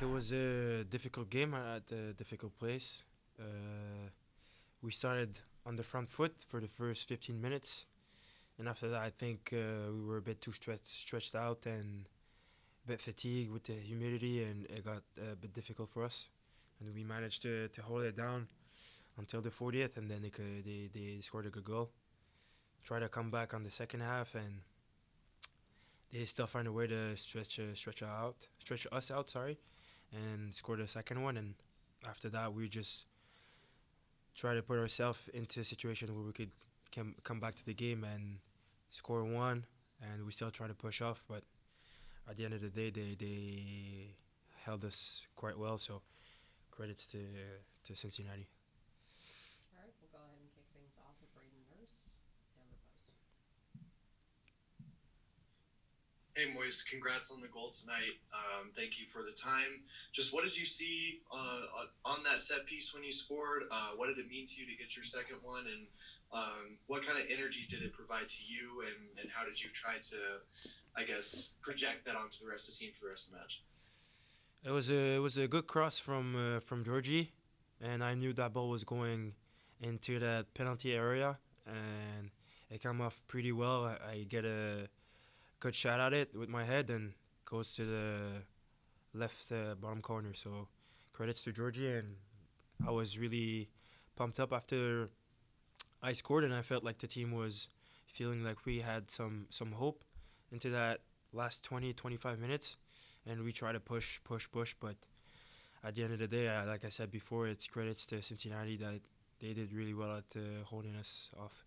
it was a difficult game at a difficult place. We started on the front foot for the first 15 minutes, and after that, I think we were a bit too stretched out and a bit fatigued with the humidity, and it got a bit difficult for us. And we managed to hold it down until the 40th, and then they scored a good goal. Try to come back on the second half, and they still find a way to stretch us out. Sorry, and score the second one. And after that, we just try to put ourselves into a situation where we could come back to the game and score one. And we still try to push off, but at the end of the day, they held us quite well. So credits to Cincinnati. All right, we'll go ahead and kick things off with Braden Nurse, Denver Post. Hey, Moise, congrats on the goal tonight. Thank you for the time. Just what did you see on that set piece when you scored? What did it mean to you to get your second one? And what kind of energy did it provide to you? And how did you try to, I guess, project that onto the rest of the team for the rest of the match? It was a good cross from Georgie, and I knew that ball was going into that penalty area, and it came off pretty well. I get a good shot at it with my head and goes to the left bottom corner. So credits to Georgie, and I was really pumped up after I scored, and I felt like the team was feeling like we had some hope into that last 20-25 minutes, and we try to push, but at the end of the day, like I said before, it's credits to Cincinnati that they did really well at holding us off.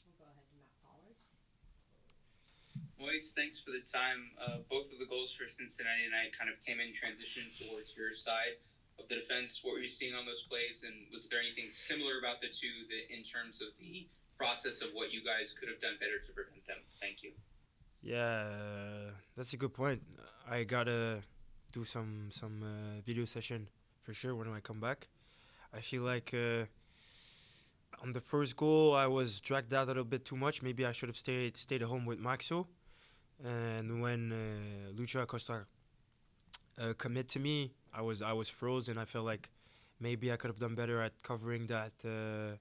We'll go ahead to Matt Pollard. Moise, thanks for the time. Both of the goals for Cincinnati tonight kind of came in transition towards your side of the defense. What were you seeing on those plays, and was there anything similar about the two that, in terms of the process of what you guys could have done better to prevent them? Thank you. Yeah, that's a good point. I gotta do some video session for sure when I come back. I feel like on the first goal I was dragged out a little bit too much. Maybe I should have stayed at home with Maxo. And when Lucha Acosta commit to me, I was frozen. I felt like maybe I could have done better at covering that the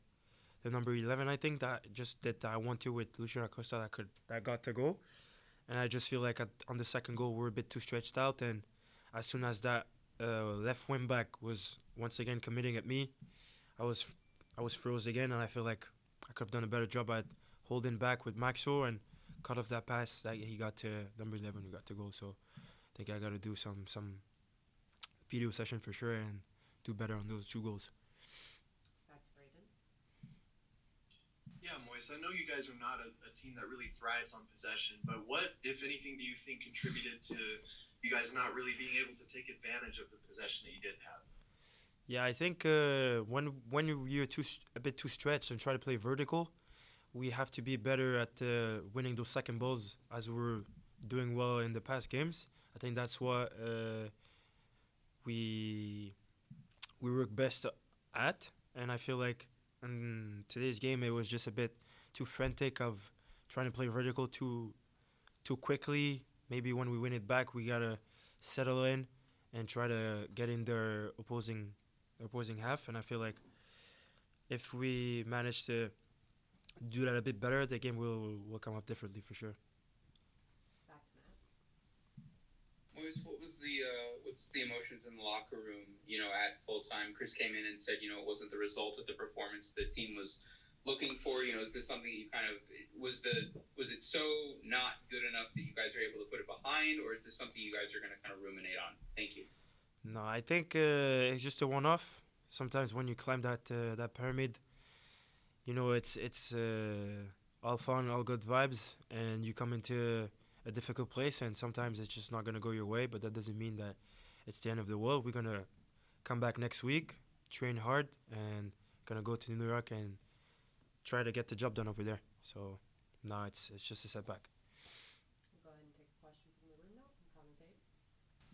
number 11. I think that I want to with Lucha Acosta that got the goal. And I just feel like on the second goal we're a bit too stretched out, and as soon as that left wing back was once again committing at me, I was froze again, and I feel like I could have done a better job at holding back with Maxo and cut off that pass that he got to number 11 who got the goal. So I think I got to do some video session for sure and do better on those two goals. Back to Braden. Yeah, Moise, I know you guys are not a team that really thrives on possession, but what, if anything, do you think contributed to you guys not really being able to take advantage of the possession that you did have? Yeah, I think when you're a bit too stretched and try to play vertical, we have to be better at winning those second balls as we're doing well in the past games. I think that's what we work best at, and I feel like in today's game it was just a bit too frantic of trying to play vertical too quickly. Maybe when we win it back, we gotta settle in and try to get in their opposing half. And I feel like if we manage to do that a bit better, the game will come off differently for sure. Back to Matt. Moise, what's the emotions in the locker room? At full time, Chris came in and said, it wasn't the result of the performance the team was looking for. Is this something that you kind of was it so not good enough that you guys are able to put it behind, or is this something you guys are going to kind of ruminate on? Thank you. No, I think it's just a one-off. Sometimes when you climb that pyramid, it's all fun, all good vibes, and you come into a difficult place, and sometimes it's just not gonna go your way. But that doesn't mean that it's the end of the world. We're gonna come back next week, train hard, and gonna go to New York and try to get the job done over there. So, no, it's just a setback. We'll go ahead and take a question from the room now from Connor Dave.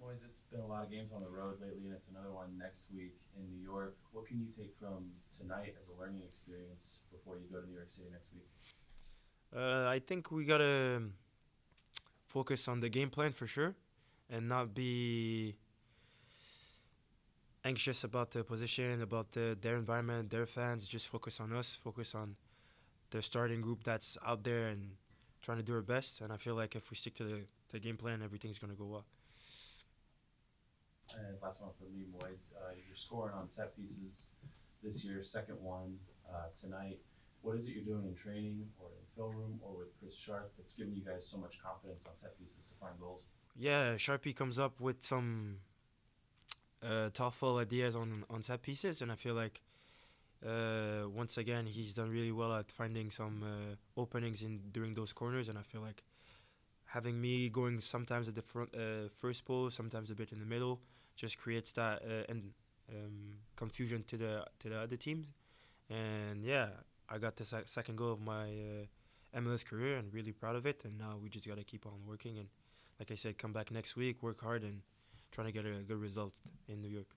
Boys, it's been a lot of games on the road lately, and it's another one next week in New York. What can you take from tonight as a learning experience before you go to New York City next week? I think we gotta focus on the game plan for sure, and not be anxious about the position, about their environment, their fans. Just focus on us, focus on the starting group that's out there and trying to do our best. And I feel like if we stick to the game plan, everything's going to go well. And last one for me, Moise. You're scoring on set pieces this year, second one tonight. What is it you're doing in training or in film room or with Chris Sharp that's giving you guys so much confidence on set pieces to find goals? Yeah, Sharpie comes up with some thoughtful ideas on set pieces, and I feel like once again he's done really well at finding some openings in during those corners, and I feel like having me going sometimes at the front first post, sometimes a bit in the middle, just creates that confusion to the other teams. And yeah, I got the second goal of my MLS career, and really proud of it. And now we just gotta keep on working, and like I said, come back next week, work hard, and trying to get a good result in New York.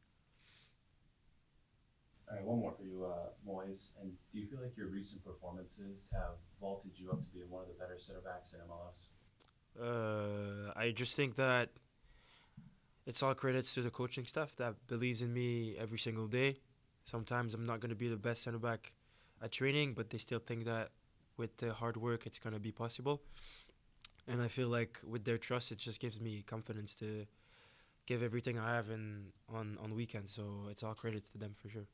All right, one more for you, Moise. And do you feel like your recent performances have vaulted you up to being one of the better center backs in MLS? I just think that it's all credits to the coaching staff that believes in me every single day. Sometimes I'm not going to be the best center back at training, but they still think that with the hard work, it's going to be possible. And I feel like with their trust, it just gives me confidence to give everything I have on weekends. So it's all credit to them for sure.